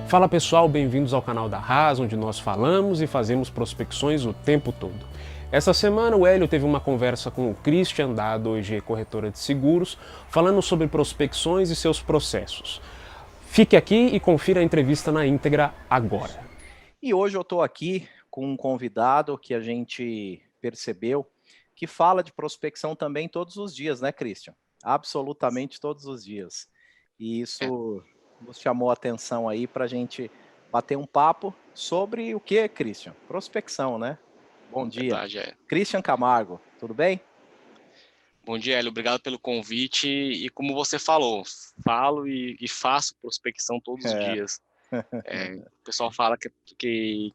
Fala pessoal, bem-vindos ao canal da Haas, onde nós falamos e fazemos prospecções o tempo todo. Essa semana o Hélio teve uma conversa com o Christian, da A2G Corretora de Seguros, falando sobre prospecções e seus processos. Fique aqui e confira a entrevista na íntegra agora. E hoje eu estou aqui com um convidado que a gente percebeu que fala de prospecção também todos os dias, né, Christian? Absolutamente todos os dias. E É, isso nos chamou a atenção aí para a gente bater um papo sobre o que, Christian? Prospecção, né? Bom dia. verdade, é. Christian Camargo, tudo bem? Bom dia, Hélio. Obrigado pelo convite. E como você falou, falo e faço prospecção todos os É. dias. O pessoal fala que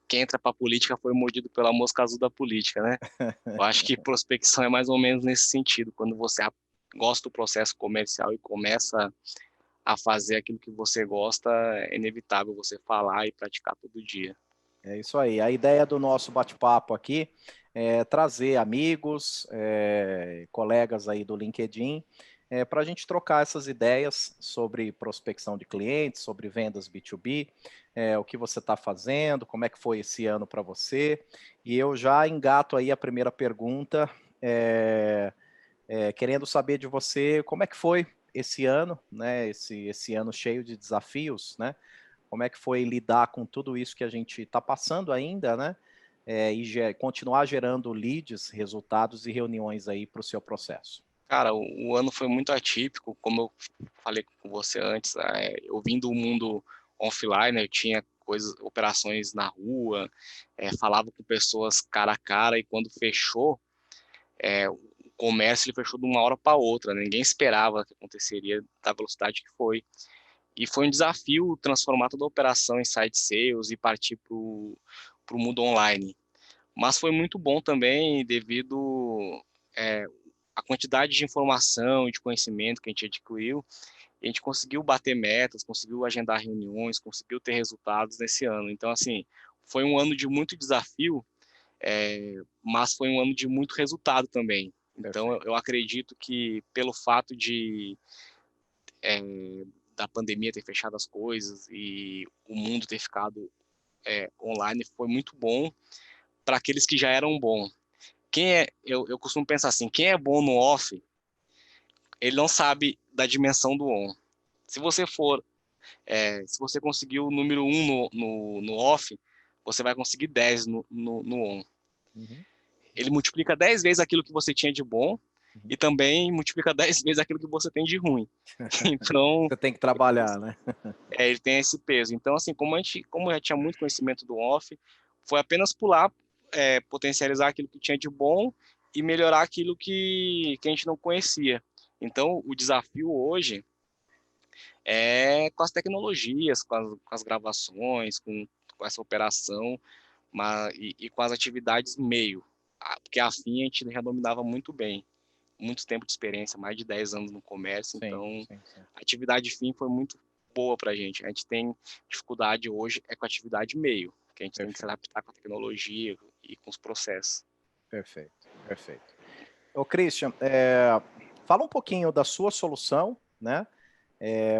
quem entra para a política foi mordido pela mosca azul da política, né? Eu acho que prospecção é mais ou menos nesse sentido. Quando você gosta do processo comercial e começa a fazer aquilo que você gosta, é inevitável você falar e praticar todo dia. É isso aí. A ideia do nosso bate-papo aqui é trazer amigos, colegas aí do LinkedIn, para a gente trocar essas ideias sobre prospecção de clientes, sobre vendas B2B, o que você está fazendo, como é que foi esse ano para você. E eu já engato aí a primeira pergunta, querendo saber de você como é que foi esse ano, né? Esse ano cheio de desafios, né? Como é que foi lidar com tudo isso que a gente está passando ainda, né? E continuar gerando leads, resultados e reuniões aí para o seu processo. Cara, o ano foi muito atípico, como eu falei com você antes, eu vim do mundo offline, eu tinha operações na rua, falava com pessoas cara a cara, e quando fechou, o comércio ele fechou de uma hora para outra, né? Ninguém esperava que aconteceria da velocidade que foi. E foi um desafio transformar toda a operação em site sales e partir para o mundo online. Mas foi muito bom também devido a quantidade de informação e de conhecimento que a gente adquiriu. A gente conseguiu bater metas, conseguiu agendar reuniões, conseguiu ter resultados nesse ano. Então, assim, foi um ano de muito desafio, mas foi um ano de muito resultado também. Então, Perfeito. eu acredito que pelo fato é, da pandemia ter fechado as coisas e o mundo ter ficado online, foi muito bom para aqueles que já eram bons. Eu costumo pensar assim, quem é bom no off, ele não sabe da dimensão do on. Se você for, se você conseguiu o número 1 no off, você vai conseguir 10 no on. Uhum, Ele multiplica 10 vezes aquilo que você tinha de bom uhum. e também multiplica 10 vezes aquilo que você tem de ruim. Então, Você tem que trabalhar, né? ele tem esse peso. Então, assim, como eu já tinha muito conhecimento do off, foi apenas pular, potencializar aquilo que tinha de bom e melhorar aquilo que a gente não conhecia. Então, o desafio hoje é com as tecnologias, com as gravações, com essa operação e com as atividades meio. Porque a FIM a gente já dominava muito bem, muito tempo de experiência, mais de 10 anos no comércio, Sim, então sim, sim. a atividade FIM foi muito boa para a gente. A gente tem dificuldade hoje com a atividade meio, que a gente tem que se Perfeito, adaptar com a tecnologia e com os processos. perfeito, perfeito. Ô, Christian, fala um pouquinho da sua solução, né?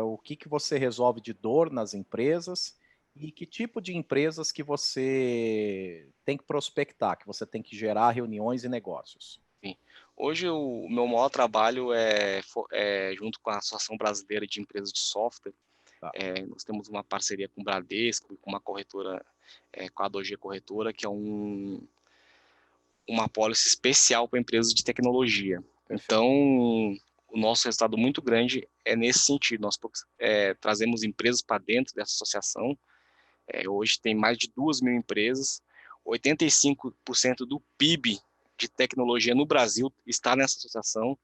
O que você resolve de dor nas empresas e que tipo de empresas que você tem que prospectar, que você tem que gerar reuniões e negócios. Sim. Hoje o meu maior trabalho é junto com a Associação Brasileira de Empresas de Software. Tá. Nós temos uma parceria com o Bradesco e com uma corretora, com a A2G Corretora, que é uma apólice especial para empresas de tecnologia. Perfeito. Então, o nosso resultado muito grande é nesse sentido. Nós trazemos empresas para dentro dessa associação. Hoje tem mais de 2.000 empresas. 85% do PIB de tecnologia no Brasil está nessa associação.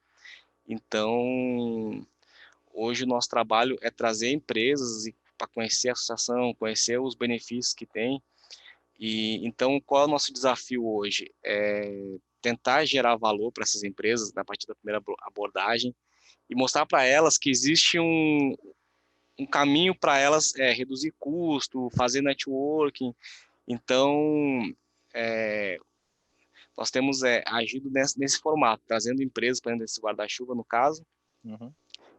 Então, hoje o nosso trabalho é trazer empresas para conhecer a associação, conhecer os benefícios que tem. E então, qual é o nosso desafio hoje? É tentar gerar valor para essas empresas na partir da primeira abordagem e mostrar para elas que existe um caminho para elas reduzir custo, fazer networking. Então, é, nós temos agido nesse formato, trazendo empresas para dentro desse guarda-chuva, no caso, Uhum.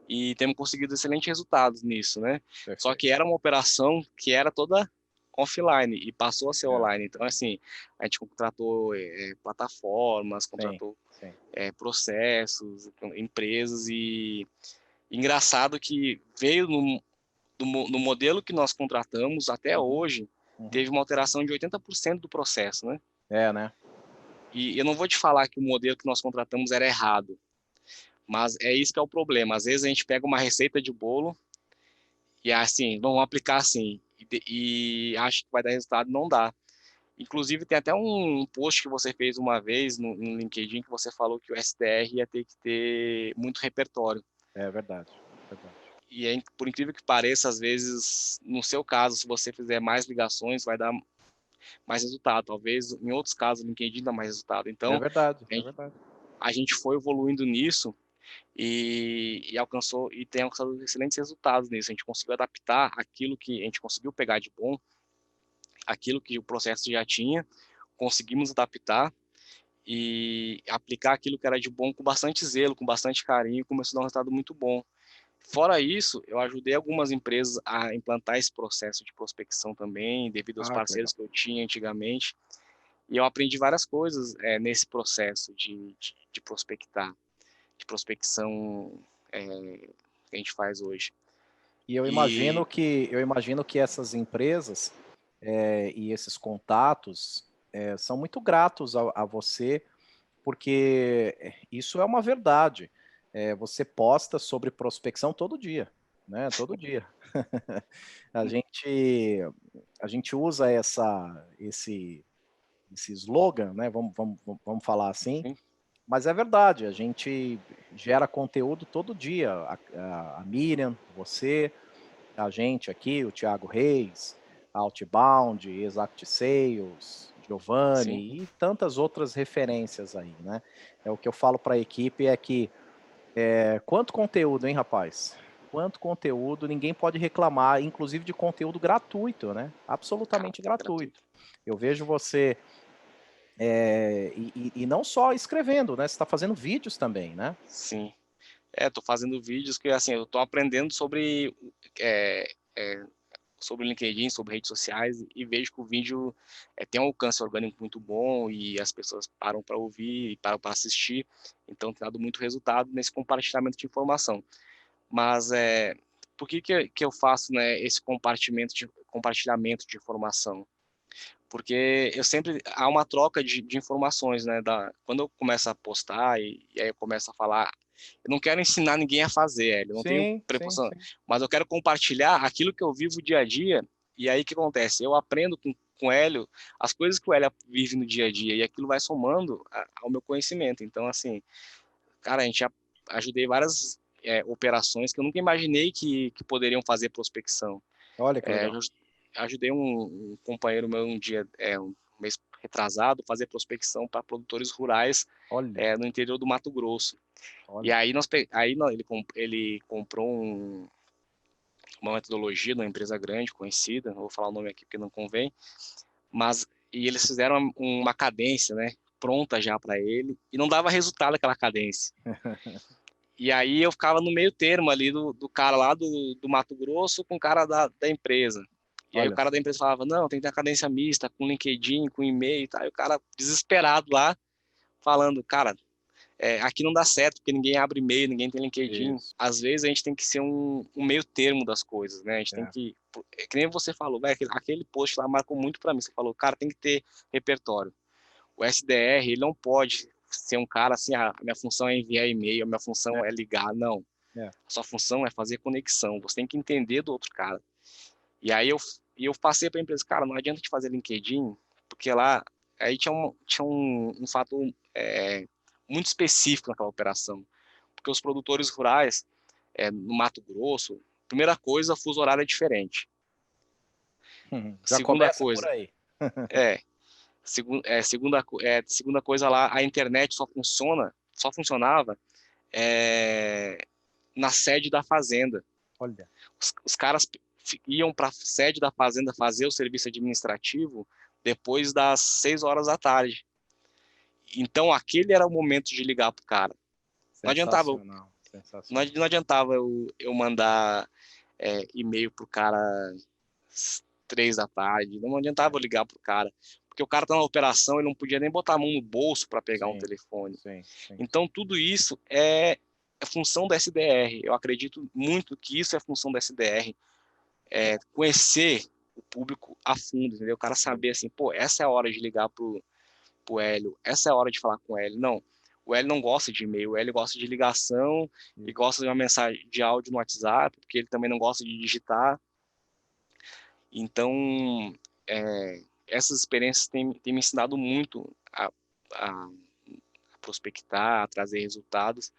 e temos conseguido excelentes resultados nisso, né? Perfeito. Só que era uma operação que era toda offline e passou a ser online. Então, assim, a gente contratou plataformas, contratou Sim. processos, empresas e engraçado que veio no modelo que nós contratamos até hoje, teve uma alteração de 80% do processo, né? Né? E eu não vou te falar que o modelo que nós contratamos era errado, mas é isso que é o problema. Às vezes a gente pega uma receita de bolo e assim, vamos aplicar assim, e acha que vai dar resultado, não dá. Inclusive, tem até um post que você fez uma vez no LinkedIn que você falou que o SDR ia ter que ter muito repertório. É verdade. E por incrível que pareça, às vezes, no seu caso, se você fizer mais ligações, vai dar mais resultado. Talvez em outros casos, o LinkedIn dá mais resultado. Então, É verdade. a gente foi evoluindo nisso e alcançou e tem alcançado excelentes resultados nisso. A gente conseguiu adaptar aquilo que a gente conseguiu pegar de bom, aquilo que o processo já tinha, conseguimos adaptar e aplicar aquilo que era de bom com bastante zelo, com bastante carinho, começou a dar um resultado muito bom. Fora isso, eu ajudei algumas empresas a implantar esse processo de prospecção também, devido aos parceiros que eu tinha antigamente. E eu aprendi várias coisas nesse processo de prospectar, de prospecção que a gente faz hoje. E eu imagino que essas empresas e esses contatos são muito gratos a você, porque isso é uma verdade. Você posta sobre prospecção todo dia, né? Todo dia. A gente usa esse slogan, né? Vamos falar assim. Sim. Mas é verdade, a gente gera conteúdo todo dia. A Miriam, você, a gente aqui, o Thiago Reis, a Outbound, Exact Sales, Sim. Giovanni e tantas outras referências aí, né? O que eu falo para a equipe é que quanto conteúdo, hein, rapaz? Quanto conteúdo, ninguém pode reclamar, inclusive de conteúdo gratuito, né? Absolutamente gratuito. Eu vejo você e não só escrevendo, né? Você está fazendo vídeos também, né? Sim. Tô fazendo vídeos que, assim, eu tô aprendendo sobre sobre o LinkedIn, sobre redes sociais, e vejo que o vídeo tem um alcance orgânico muito bom e as pessoas param para ouvir e param para assistir, então tem dado muito resultado nesse compartilhamento de informação. Mas por que eu faço, né, esse compartilhamento de informação? Porque eu sempre há uma troca de informações, né? Quando eu começo a postar e aí eu começo a falar, eu não quero ensinar ninguém a fazer, eu não tenho preposição, mas eu quero compartilhar aquilo que eu vivo dia a dia. E aí o que acontece? Eu aprendo com o Hélio as coisas que o Hélio vive no dia a dia e aquilo vai somando ao meu conhecimento. Então, assim, cara, a gente ajudei várias operações que eu nunca imaginei que poderiam fazer prospecção. Olha que legal. Ajudei um companheiro meu um mês retrasado, fazer prospecção para produtores rurais no interior do Mato Grosso. Olha. E aí, ele comprou uma metodologia de uma empresa grande, conhecida, não vou falar o nome aqui porque não convém, e eles fizeram uma cadência, né, pronta já para ele, e não dava resultado aquela cadência. E aí eu ficava no meio termo ali do cara lá do Mato Grosso com o cara da empresa. E aí o cara da empresa falava, não, tem que ter a cadência mista, com LinkedIn, com e-mail e tal. E o cara desesperado lá, falando, cara, aqui não dá certo, porque ninguém abre e-mail, ninguém tem LinkedIn. Isso. Às vezes a gente tem que ser um meio termo das coisas, né? A gente tem que nem você falou, aquele post lá marcou muito para mim. Você falou, cara, tem que ter repertório. O SDR, ele não pode ser um cara assim, a minha função é enviar e-mail, a minha função é ligar, não. A sua função é fazer conexão, você tem que entender do outro cara. E aí eu passei para a empresa, cara, não adianta te fazer LinkedIn, porque lá aí tinha um fator muito específico naquela operação, porque os produtores rurais no Mato Grosso, primeira coisa, fuso horário é diferente. Já Segunda começa coisa, por aí. segunda coisa lá, a internet só funcionava na sede da fazenda. Olha. Os caras iam para a sede da fazenda fazer o serviço administrativo depois das 6 horas da tarde. Então, aquele era o momento de ligar pro cara. Não adiantava Sensacional. Não adiantava eu mandar e-mail pro cara às 3 da tarde, não adiantava eu ligar pro cara, porque o cara tá na operação, ele não podia nem botar a mão no bolso para pegar um Sim, telefone. sim. Então, tudo isso é função da SDR. Eu acredito muito que isso é função da SDR. Conhecer o público a fundo, entendeu? O cara saber assim, pô, essa é a hora de ligar pro Hélio, essa é a hora de falar com o Hélio. Não, o Hélio não gosta de e-mail, o Hélio gosta de ligação e gosta de uma mensagem de áudio no WhatsApp, porque ele também não gosta de digitar. Então, essas experiências têm me ensinado muito a prospectar, a trazer resultados.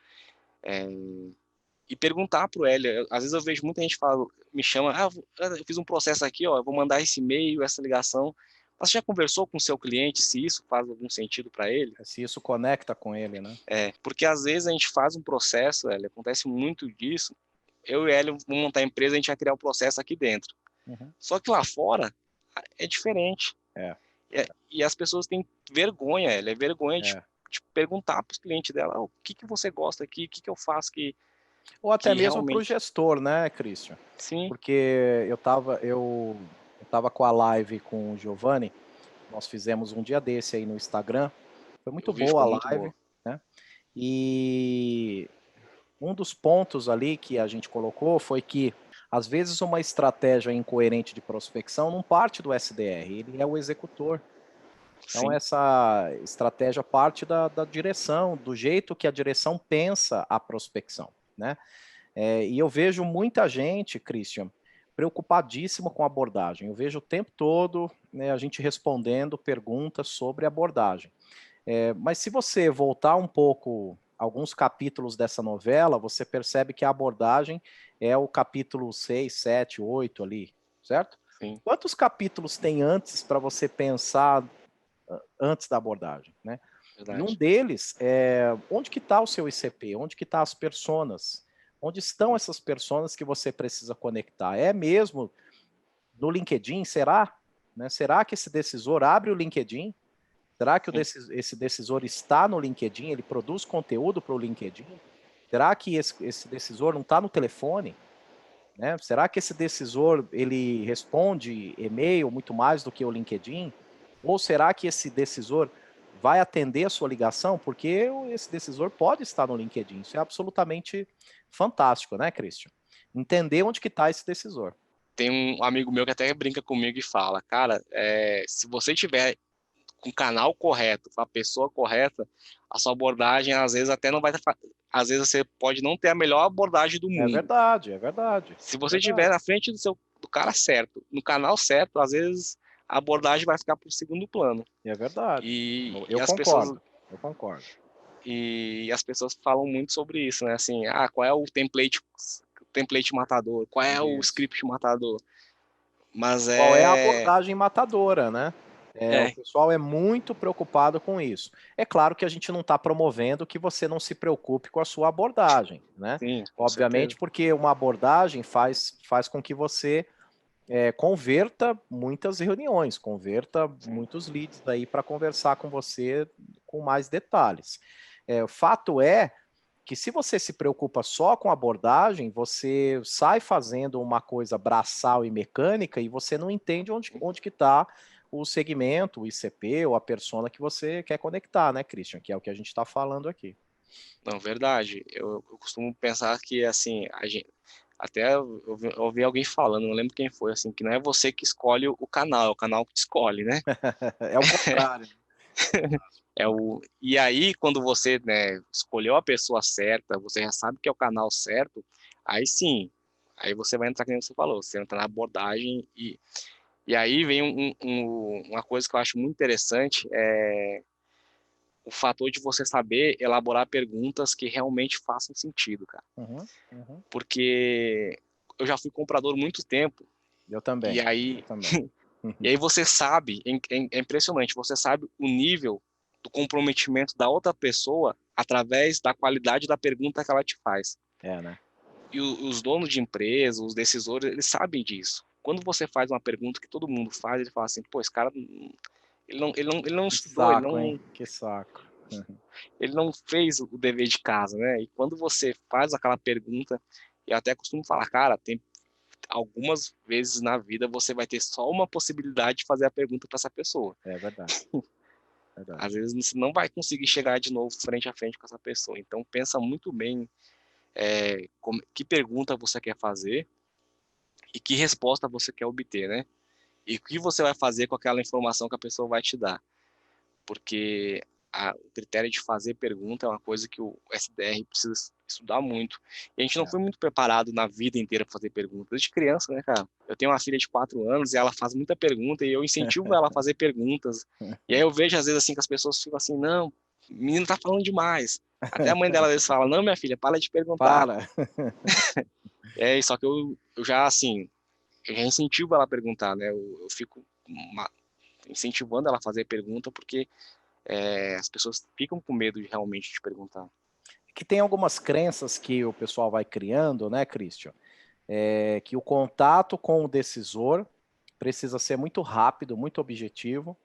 E perguntar pro Hélio. Às vezes eu vejo muita gente fala, me chama, eu fiz um processo aqui, ó, eu vou mandar esse e-mail, essa ligação. Mas você já conversou com o seu cliente se isso faz algum sentido para ele? Se isso conecta com ele, né? Porque às vezes a gente faz um processo, Hélio, acontece muito disso. Eu e o Hélio vamos montar a empresa, a gente vai criar o processo aqui dentro. Uhum. Só que lá fora é diferente. E as pessoas têm vergonha, Hélio, vergonha de perguntar para os clientes dela, o que você gosta aqui, o que eu faço que Ou até mesmo para o realmente... gestor, né, Christian? Sim. Porque eu tava com a live com o Giovanni, nós fizemos um dia desse aí no Instagram, foi muito boa a live, né? E um dos pontos ali que a gente colocou foi que, às vezes, uma estratégia incoerente de prospecção não parte do SDR, ele é o executor. Então, Sim. essa estratégia parte da direção, do jeito que a direção pensa a prospecção, né? E eu vejo muita gente, Christian, preocupadíssimo com a abordagem. Eu vejo o tempo todo, né, a gente respondendo perguntas sobre abordagem. Mas se você voltar um pouco alguns capítulos dessa novela, você percebe que a abordagem é o capítulo 6, 7, 8 ali, certo? Sim. Quantos capítulos tem antes para você pensar antes da abordagem, né? Verdade. E um deles é onde que está o seu ICP, onde que está as personas, onde estão essas personas que você precisa conectar? É mesmo no LinkedIn? Será? Né? Será que esse decisor abre o LinkedIn? Será que esse decisor está no LinkedIn? Ele produz conteúdo para o LinkedIn? Será que esse decisor não está no telefone? Né? Será que esse decisor ele responde e-mail muito mais do que o LinkedIn? Ou será que esse decisor vai atender a sua ligação? Porque esse decisor pode estar no LinkedIn. Isso é absolutamente fantástico, né, Christian? Entender onde que está esse decisor. Tem um amigo meu que até brinca comigo e fala, cara, se você tiver com o canal correto, com a pessoa correta, a sua abordagem às vezes até não vai... Às vezes você pode não ter a melhor abordagem do mundo. É verdade, é verdade. Se você estiver na frente do cara certo, no canal certo, às vezes a abordagem vai ficar para o segundo plano. É verdade. E Eu as concordo. pessoas... Eu concordo. E as pessoas falam muito sobre isso, né? Assim, qual é o template matador? Qual é o script matador? Mas Qual é a abordagem matadora, né? O pessoal é muito preocupado com isso. É claro que a gente não está promovendo que você não se preocupe com a sua abordagem, né? Sim, Obviamente, porque uma abordagem faz com que você converta muitas reuniões, converta muitos leads aí para conversar com você com mais detalhes. O fato é que se você se preocupa só com abordagem, você sai fazendo uma coisa braçal e mecânica e você não entende onde que está o segmento, o ICP ou a persona que você quer conectar, né, Christian? Que é o que a gente está falando aqui. Não, verdade. Eu costumo pensar que, assim, até eu ouvi alguém falando, não lembro quem foi, assim, que não é você que escolhe o canal, é o canal que te escolhe, né? É o contrário. E aí, quando você, né, escolheu a pessoa certa, você já sabe que é o canal certo, aí sim, aí você vai entrar, como você falou, você entra na abordagem e aí vem uma coisa que eu acho muito interessante, o fator de você saber elaborar perguntas que realmente façam sentido, cara. Porque eu já fui comprador muito tempo. Eu também. E aí, e aí você sabe, é impressionante, você sabe o nível do comprometimento da outra pessoa através da qualidade da pergunta que ela te faz. Né? E os donos de empresa, os decisores, eles sabem disso. Quando você faz uma pergunta que todo mundo faz, ele fala assim, pô, esse cara, ele não estudou, saco, hein? Que saco. ele não fez o dever de casa, né? E quando você faz aquela pergunta, eu até costumo falar, cara, tem algumas vezes na vida você vai ter só uma possibilidade de fazer a pergunta para essa pessoa. É verdade, verdade. Às vezes você não vai conseguir chegar de novo frente a frente com essa pessoa. Então pensa muito bem que pergunta você quer fazer e que resposta você quer obter, né? E o que você vai fazer com aquela informação que a pessoa vai te dar. Porque o critério de fazer pergunta é uma coisa que o SDR precisa estudar muito. E a gente não foi muito preparado na vida inteira para fazer perguntas. Desde criança, né, cara? Eu tenho uma filha de 4 anos e ela faz muita pergunta e eu incentivo ela a fazer perguntas. E aí eu vejo, às vezes, assim, que as pessoas ficam assim, não, o menino tá falando demais. Até a mãe dela às vezes fala, não, minha filha, para de perguntar. Para. Só que eu já, assim, eu já incentivo ela a perguntar, né? Eu fico incentivando ela a fazer pergunta porque as pessoas ficam com medo de realmente te perguntar. Que tem algumas crenças que o pessoal vai criando, né, Christian? Que o contato com o decisor precisa ser muito rápido, muito objetivo,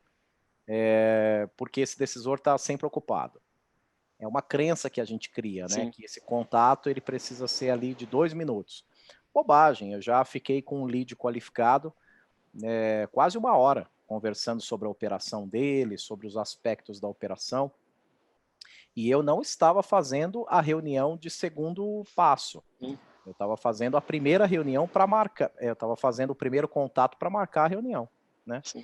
porque esse decisor está sempre ocupado. É uma crença que a gente cria, né? Sim. Que esse contato ele precisa ser ali de 2 minutos. Bobagem, eu já fiquei com um lead qualificado quase 1 hora, conversando sobre a operação dele, sobre os aspectos da operação, e eu não estava fazendo a reunião de segundo passo. Sim. Eu estava fazendo a primeira reunião para marcar, eu estava fazendo o primeiro contato para marcar a reunião, né? Sim.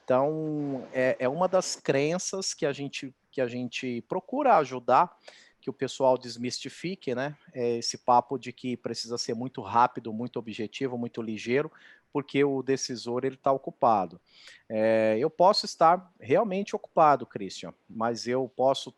Então, é uma das crenças que a gente procura ajudar que o pessoal desmistifique, né? Esse papo de que precisa ser muito rápido, muito objetivo, muito ligeiro, porque o decisor ele está ocupado. Eu posso estar realmente ocupado, Christian, mas eu posso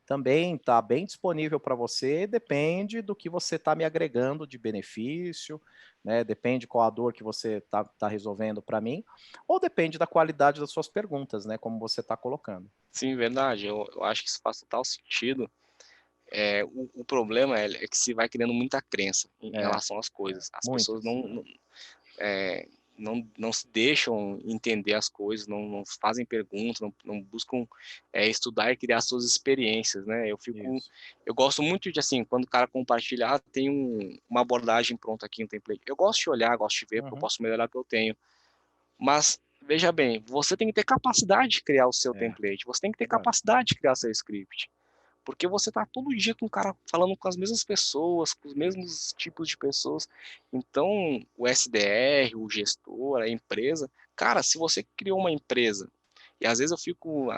também estar bem disponível para você, depende do que você está me agregando de benefício, né? Depende qual a dor que você está resolvendo para mim, ou depende da qualidade das suas perguntas, né? Como você está colocando. Sim, verdade. Eu acho que isso faz total sentido. O problema que se vai criando muita crença em relação às coisas. As pessoas Muitas. não se deixam entender as coisas, não fazem perguntas, não buscam estudar e criar suas experiências, né? Eu gosto muito de, assim, quando o cara compartilhar, tem uma abordagem pronta aqui, um template. Eu gosto de olhar, gosto de ver, porque eu posso melhorar o que eu tenho. Mas, veja bem, você tem que ter capacidade de criar o seu template, você tem que ter capacidade de criar seu script. Porque você está todo dia com o cara falando com as mesmas pessoas, com os mesmos tipos de pessoas. Então, o SDR, o gestor, a empresa... Cara, se você criou uma empresa, e às vezes eu fico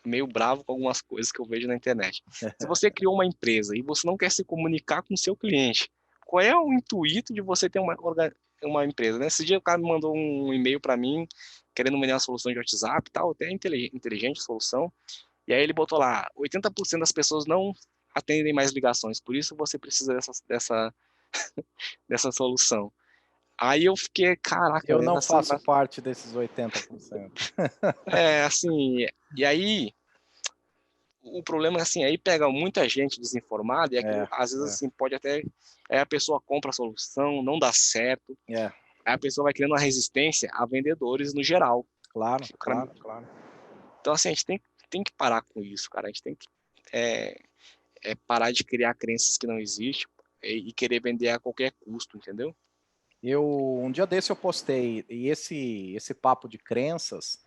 meio bravo com algumas coisas que eu vejo na internet. Se você criou uma empresa e você não quer se comunicar com o seu cliente, qual é o intuito de você ter uma empresa? Né? Esse dia o cara me mandou um e-mail para mim, querendo vender uma solução de WhatsApp e tal, até inteligente a solução. E aí ele botou lá, 80% das pessoas não atendem mais ligações, por isso você precisa dessa solução. Aí eu fiquei, caraca, Eu não assim, faço parte desses 80%. assim, e aí o problema é assim, aí pega muita gente desinformada e aquilo, às vezes assim, pode até, aí a pessoa compra a solução, não dá certo, aí a pessoa vai criando uma resistência a vendedores no geral. Claro. Então assim, a gente tem que parar com isso, cara, a gente tem que parar de criar crenças que não existem e querer vender a qualquer custo, entendeu? Um dia desse eu postei, e esse papo de crenças,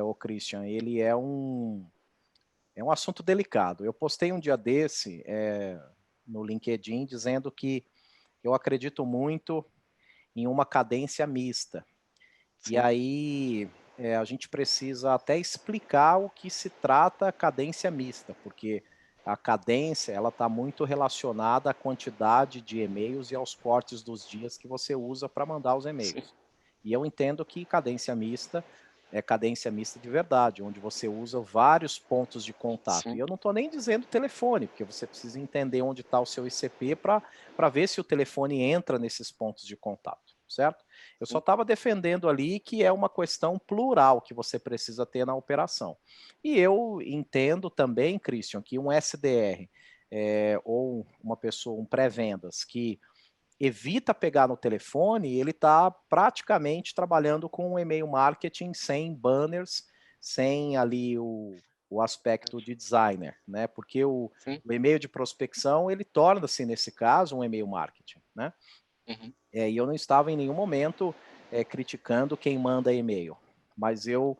o Christian, ele é um assunto delicado. Eu postei um dia desse no LinkedIn dizendo que eu acredito muito em uma cadência mista. Sim. E aí a gente precisa até explicar o que se trata cadência mista, porque a cadência ela está muito relacionada à quantidade de e-mails e aos cortes dos dias que você usa para mandar os e-mails. Sim. E eu entendo que cadência mista é cadência mista de verdade, onde você usa vários pontos de contato. Sim. E eu não estou nem dizendo telefone, porque você precisa entender onde está o seu ICP para ver se o telefone entra nesses pontos de contato, certo? Eu só estava defendendo ali que é uma questão plural que você precisa ter na operação. E eu entendo também, Christian, que um SDR ou uma pessoa, um pré-vendas que evita pegar no telefone, ele está praticamente trabalhando com um e-mail marketing sem banners, sem ali o o aspecto de designer, né? Porque o Sim. e-mail de prospecção, ele torna-se, nesse caso, um e-mail marketing, né? Uhum. E eu não estava em nenhum momento criticando quem manda e-mail, mas eu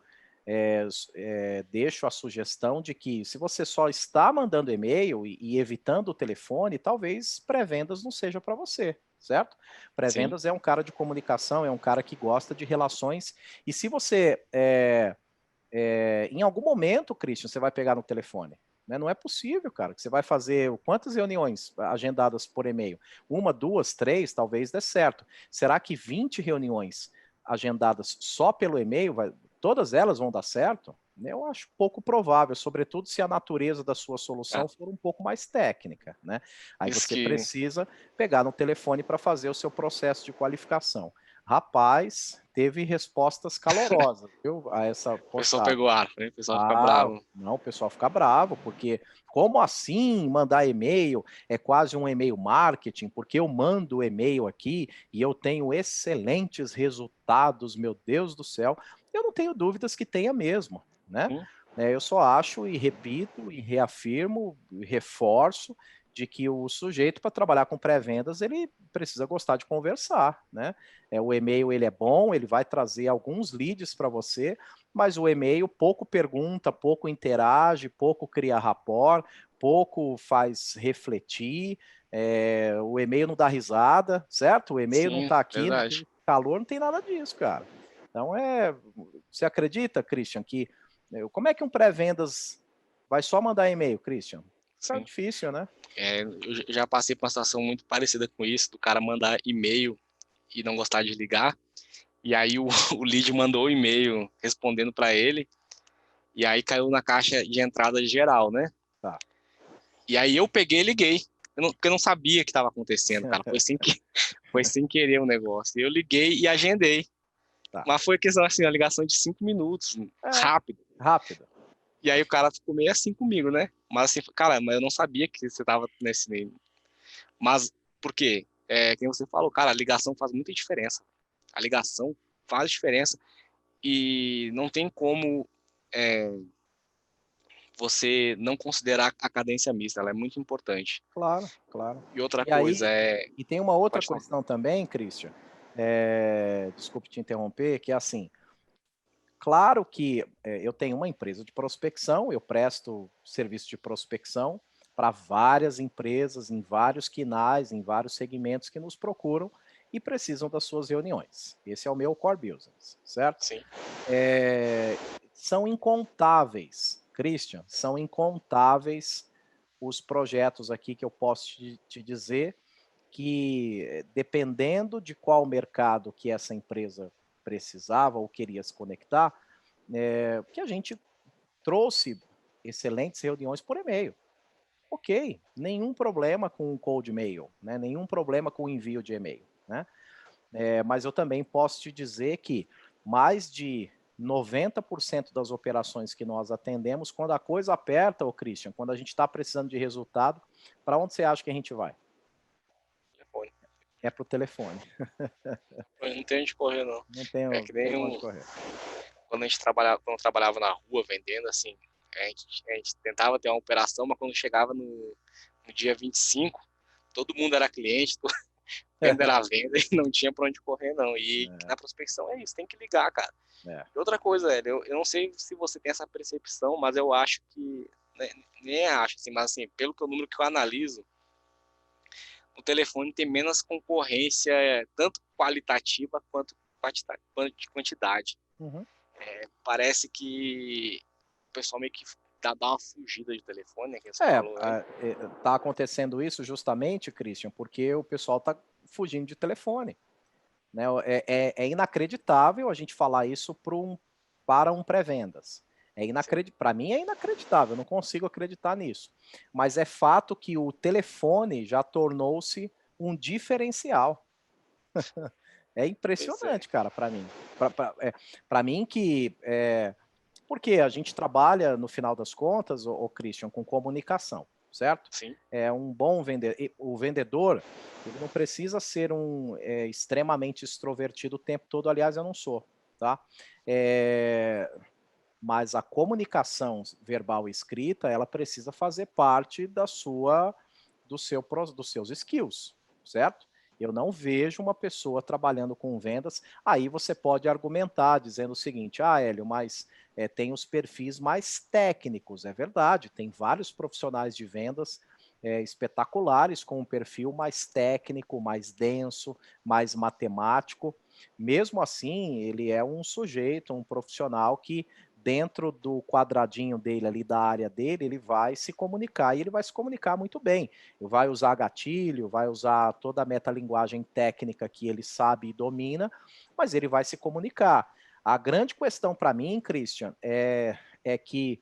deixo a sugestão de que, se você só está mandando e-mail e evitando o telefone, talvez pré-vendas não seja para você, certo? Pré-vendas é um cara de comunicação, é um cara que gosta de relações, e se você, em algum momento, Christian, você vai pegar no telefone, né? Não é possível, cara, que você vai fazer quantas reuniões agendadas por e-mail? 1, 2, 3, talvez dê certo. Será que 20 reuniões agendadas só pelo e-mail, todas elas vão dar certo? Eu acho pouco provável, sobretudo se a natureza da sua solução for um pouco mais técnica, né? Aí Isso você que precisa pegar no telefone para fazer o seu processo de qualificação. Rapaz, teve respostas calorosas, viu, a essa o pessoal postagem. pegou ar, né? O pessoal fica Ah, bravo. não, o pessoal fica bravo, porque como assim mandar e-mail é quase um e-mail marketing, porque eu mando e-mail aqui e eu tenho excelentes resultados, meu Deus do céu. Eu não tenho dúvidas que tenha mesmo, né? Eu só acho e repito e reafirmo e reforço de que o sujeito, para trabalhar com pré-vendas, ele precisa gostar de conversar, né? O e-mail, ele é bom, ele vai trazer alguns leads para você, mas o e-mail pouco pergunta, pouco interage, pouco cria rapport, pouco faz refletir, o e-mail não dá risada, certo? O e-mail não Sim, está aqui verdade. naquele calor, não tem nada disso, cara. Então, você acredita, Christian, que como é que um pré-vendas vai só mandar e-mail, Christian? Fica Sim. difícil, né? Eu já passei por uma situação muito parecida com isso, do cara mandar e-mail e não gostar de ligar. E aí o, o lead mandou o e-mail respondendo para ele, e aí caiu na caixa de entrada geral, né? Tá. E aí eu peguei e liguei, porque eu não sabia o que estava acontecendo, cara. Foi sem querer o negócio. Eu liguei e agendei. Tá. Mas foi questão assim, uma ligação de 5 minutos, rápido. Rápido. E aí o cara ficou meio assim comigo, né? Mas assim, cara, mas eu não sabia que você tava nesse nível. Mas por quê? Como você falou, cara, a ligação faz muita diferença. A ligação faz diferença e não tem como você não considerar a cadência mista, ela é muito importante. Claro, claro. E outra E coisa aí, e tem uma outra pode falar. questão também, Christian, desculpe te interromper, que é assim, claro que eu tenho uma empresa de prospecção, eu presto serviço de prospecção para várias empresas, em vários quinais, em vários segmentos que nos procuram e precisam das suas reuniões. Esse é o meu core business, certo? Sim, São incontáveis, Christian, são incontáveis os projetos aqui que eu posso te dizer que, dependendo de qual mercado que essa empresa precisava ou queria se conectar, que a gente trouxe excelentes reuniões por e-mail. Ok, nenhum problema com o cold mail, né? Nenhum problema com o envio de e-mail, né? Mas eu também posso te dizer que mais de 90% das operações que nós atendemos, quando a coisa aperta, ô Christian, quando a gente está precisando de resultado, para onde você acha que a gente vai? telefone. É para o telefone. Não tem onde correr, não. Não tem, É que não tem nem para onde correr. quando eu trabalhava na rua vendendo, assim, a gente tentava ter uma operação, mas quando chegava no dia 25, todo mundo era cliente, venda era venda e não tinha para onde correr, não. E na prospecção é isso, tem que ligar, cara. E outra coisa, eu não sei se você tem essa percepção, mas eu acho que, né, nem acho, assim, mas assim, pelo número que eu analiso, o telefone tem menos concorrência, tanto qualitativa quanto de quantidade. Uhum. Parece que o pessoal meio que dá uma fugida de telefone, né, que você falou, né? Tá acontecendo isso justamente, Christian, porque o pessoal tá fugindo de telefone, né? É inacreditável a gente falar isso para um pré-vendas. Para mim é inacreditável, eu não consigo acreditar nisso. Mas é fato que o telefone já tornou-se um diferencial. É impressionante, cara, para mim. Para mim que porque a gente trabalha, no final das contas, o Christian, com comunicação, certo? Sim. É um bom vendedor. O vendedor, ele não precisa ser extremamente extrovertido o tempo todo. Aliás, eu não sou, tá? mas a comunicação verbal e escrita, ela precisa fazer parte da sua dos seus skills, certo? Eu não vejo uma pessoa trabalhando com vendas. Aí você pode argumentar dizendo o seguinte: ah, Hélio, mas tem os perfis mais técnicos. É verdade, tem vários profissionais de vendas espetaculares com um perfil mais técnico, mais denso, mais matemático. Mesmo assim, ele é um sujeito, um profissional que dentro do quadradinho dele ali, da área dele, ele vai se comunicar, e ele vai se comunicar muito bem. Vai usar gatilho, vai usar toda a metalinguagem técnica que ele sabe e domina, mas ele vai se comunicar. A grande questão para mim, Christian, é que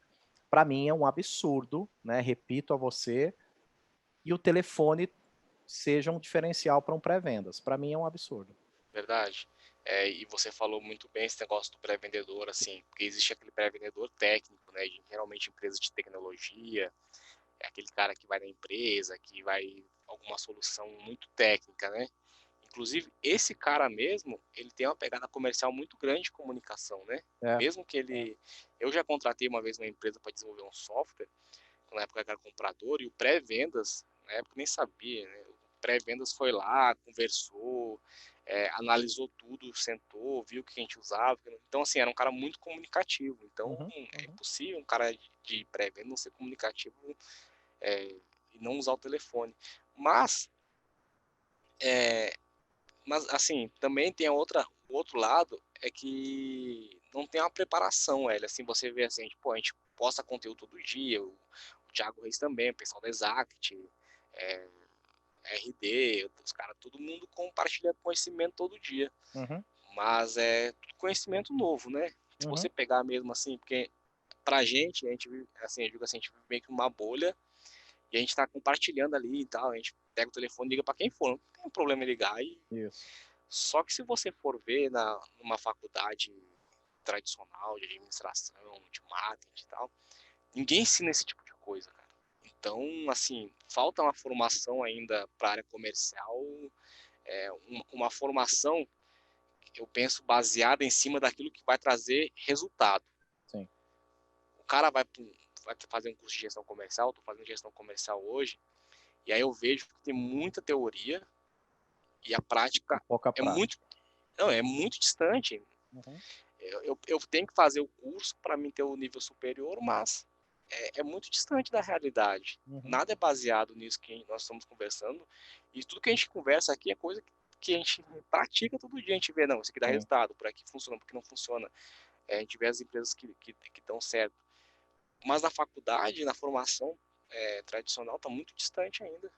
para mim é um absurdo, né? Repito a você, e o telefone seja um diferencial para um pré-vendas. Para mim é um absurdo. Verdade. E você falou muito bem esse negócio do pré-vendedor, assim, porque existe aquele pré-vendedor técnico, né, geralmente empresas de tecnologia, é aquele cara que vai na empresa, que vai alguma solução muito técnica, né? Inclusive, esse cara mesmo, ele tem uma pegada comercial muito grande de comunicação, né? É. Mesmo que ele... Eu já contratei uma vez uma empresa para desenvolver um software, na época eu era comprador, e o pré-vendas, na época eu nem sabia, né? O pré-vendas foi lá, conversou, analisou tudo, sentou, viu o que a gente usava. Então, assim, era um cara muito comunicativo. Então, é possível um cara de pré-venda não ser comunicativo e não usar o telefone. Mas, assim, também tem o outro lado, é que não tem uma preparação, assim, você vê assim, tipo, a gente posta conteúdo todo dia, o Thiago Reis também, o pessoal da Exact, é, RD, os caras, todo mundo compartilha conhecimento todo dia, mas é tudo conhecimento novo, né? Se você pegar mesmo assim, porque pra gente, a gente vive, assim, eu digo assim, a gente vive meio que uma bolha, e a gente tá compartilhando ali e tal, a gente pega o telefone e liga para quem for, não tem problema em ligar. Isso. Só que se você for ver numa faculdade tradicional de administração, de marketing e tal, ninguém ensina esse tipo de coisa, cara. Então, assim, falta uma formação ainda para a área comercial, uma formação, eu penso, baseada em cima daquilo que vai trazer resultado. Sim. O cara vai fazer um curso de gestão comercial, estou fazendo gestão comercial hoje, e aí eu vejo que tem muita teoria e a prática Pouca prática. é muito distante. Eu tenho que fazer o curso para mim ter o nível superior, mas é muito distante da realidade. Nada é baseado nisso que nós estamos conversando. E tudo que a gente conversa aqui é coisa que a gente pratica todo dia. A gente vê, não, isso aqui dá resultado, por aqui funciona, por aqui não funciona. A gente vê as empresas que dão certo. Mas na faculdade, na formação tradicional, está muito distante ainda.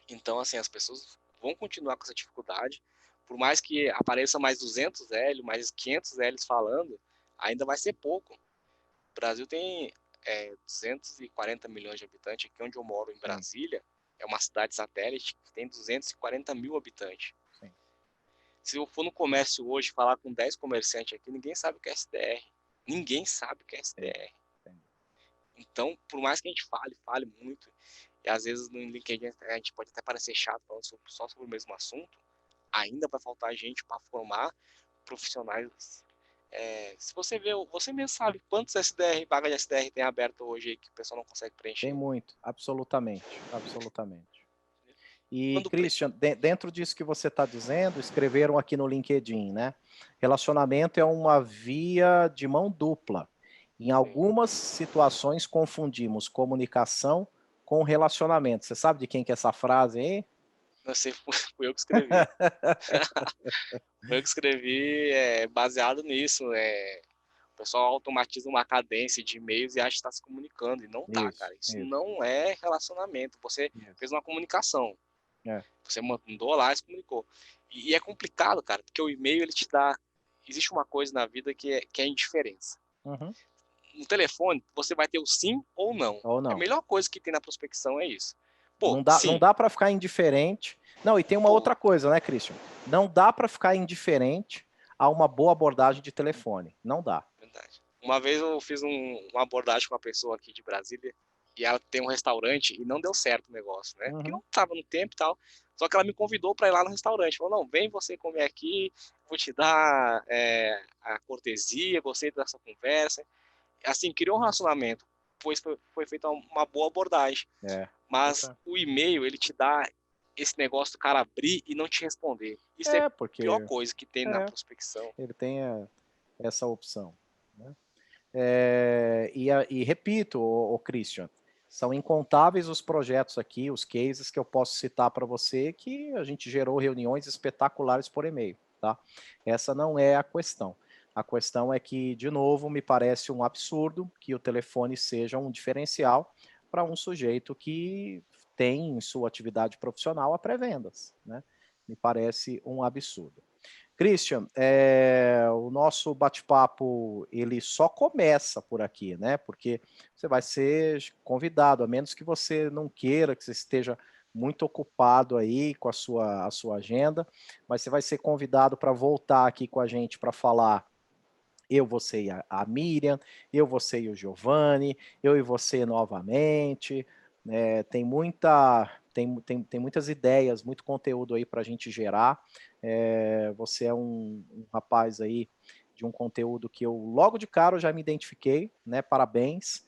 Então, assim, as pessoas vão continuar com essa dificuldade. Por mais que apareça mais 200 L, mais 500 L's falando, ainda vai ser pouco. O Brasil tem 240 milhões de habitantes. Aqui onde eu moro, em Brasília, é uma cidade satélite que tem 240 mil habitantes. Sim. Se eu for no comércio hoje falar com 10 comerciantes aqui, ninguém sabe o que é SDR. Ninguém sabe o que é SDR. Então, por mais que a gente fale muito, e às vezes no LinkedIn a gente pode até parecer chato falando só sobre o mesmo assunto, ainda vai faltar gente para formar profissionais. Se você vê, você mesmo sabe quantos vagas de SDR tem aberto hoje aí que o pessoal não consegue preencher. Tem muito, absolutamente, absolutamente. E, Christian, dentro disso que você está dizendo, escreveram aqui no LinkedIn, né? Relacionamento é uma via de mão dupla. Em algumas situações confundimos comunicação com relacionamento. Você sabe de quem que é essa frase aí? Não sei, fui eu que escrevi. Fui eu que escrevi baseado nisso. O pessoal automatiza uma cadência de e-mails e acha que está se comunicando. E não tá, cara. Isso não é relacionamento. Você fez uma comunicação. Você mandou lá e se comunicou. E é complicado, cara, porque o e-mail ele te dá... Existe uma coisa na vida que é indiferença. No telefone, você vai ter o sim ou não. A melhor coisa que tem na prospecção é isso. Pô, não dá para ficar indiferente. Não, e tem uma outra coisa, né, Christian? Não dá para ficar indiferente a uma boa abordagem de telefone. Não dá. Verdade. Uma vez eu fiz uma abordagem com uma pessoa aqui de Brasília e ela tem um restaurante e não deu certo o negócio, né? Porque não estava no tempo e tal. Só que ela me convidou para ir lá no restaurante. Falou, não, vem você comer aqui, vou te dar a cortesia, gostei dessa conversa. Assim, criou um relacionamento, pois foi feita uma boa abordagem. Mas o e-mail, ele te dá esse negócio do cara abrir e não te responder. Isso é a pior coisa que tem na prospecção. Ele tem essa opção, né? E repito, o Christian, são incontáveis os projetos aqui, os cases que eu posso citar para você, que a gente gerou reuniões espetaculares por e-mail, tá? Essa não é a questão. A questão é que, de novo, me parece um absurdo que o telefone seja um diferencial para um sujeito que tem em sua atividade profissional a pré-vendas, né? Me parece um absurdo. Christian, o nosso bate-papo ele só começa por aqui, né? Porque você vai ser convidado, a menos que você não queira, que você esteja muito ocupado aí com a sua agenda, mas você vai ser convidado para voltar aqui com a gente para falar. Eu, você e a Miriam, eu, você e o Giovanni, eu e você novamente. Tem muitas ideias, muito conteúdo aí para a gente gerar. Você é um rapaz aí de um conteúdo que eu logo de cara eu já me identifiquei, né? Parabéns.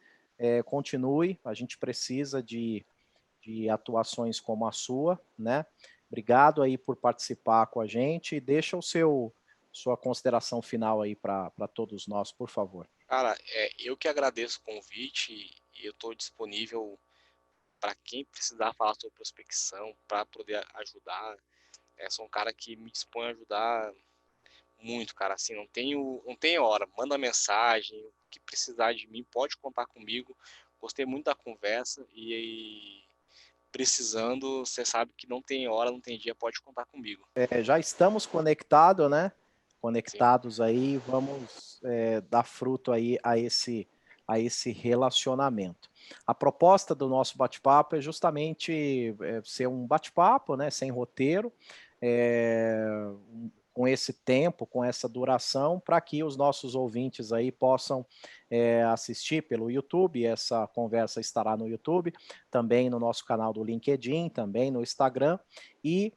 Continue, a gente precisa de atuações como a sua, né? Obrigado aí por participar com a gente. Deixa sua consideração final aí para todos nós, por favor. Cara, eu que agradeço o convite e eu estou disponível para quem precisar falar sobre prospecção, para poder ajudar. Sou um cara que me dispõe a ajudar muito, cara. Assim, não tenho hora. Manda mensagem, o que precisar de mim, pode contar comigo. Gostei muito da conversa e precisando, você sabe que não tem hora, não tem dia, pode contar comigo. Já estamos conectados, né? Conectados. Sim. Aí, vamos dar fruto aí a esse relacionamento. A proposta do nosso bate-papo é justamente ser um bate-papo, né? Sem roteiro, com esse tempo, com essa duração, para que os nossos ouvintes aí possam assistir pelo YouTube. Essa conversa estará no YouTube, também no nosso canal do LinkedIn, também no Instagram. E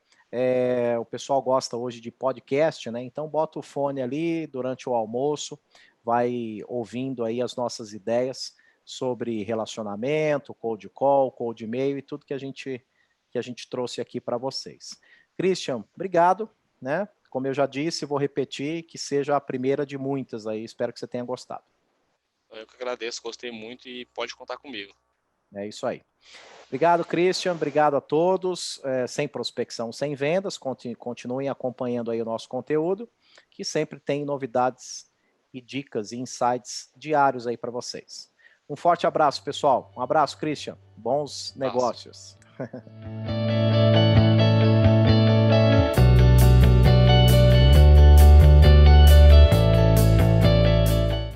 o pessoal gosta hoje de podcast, né? Então bota o fone ali durante o almoço, vai ouvindo aí as nossas ideias sobre relacionamento, cold call, cold e-mail e tudo que a gente trouxe aqui para vocês. Christian, obrigado, né? Como eu já disse, vou repetir, que seja a primeira de muitas aí. Espero que você tenha gostado. Eu que agradeço, gostei muito e pode contar comigo. É isso aí. Obrigado, Christian. Obrigado a todos. Sem prospecção, sem vendas. Continuem acompanhando aí o nosso conteúdo, que sempre tem novidades e dicas e insights diários aí para vocês. Um forte abraço, pessoal. Um abraço, Christian. Bons negócios.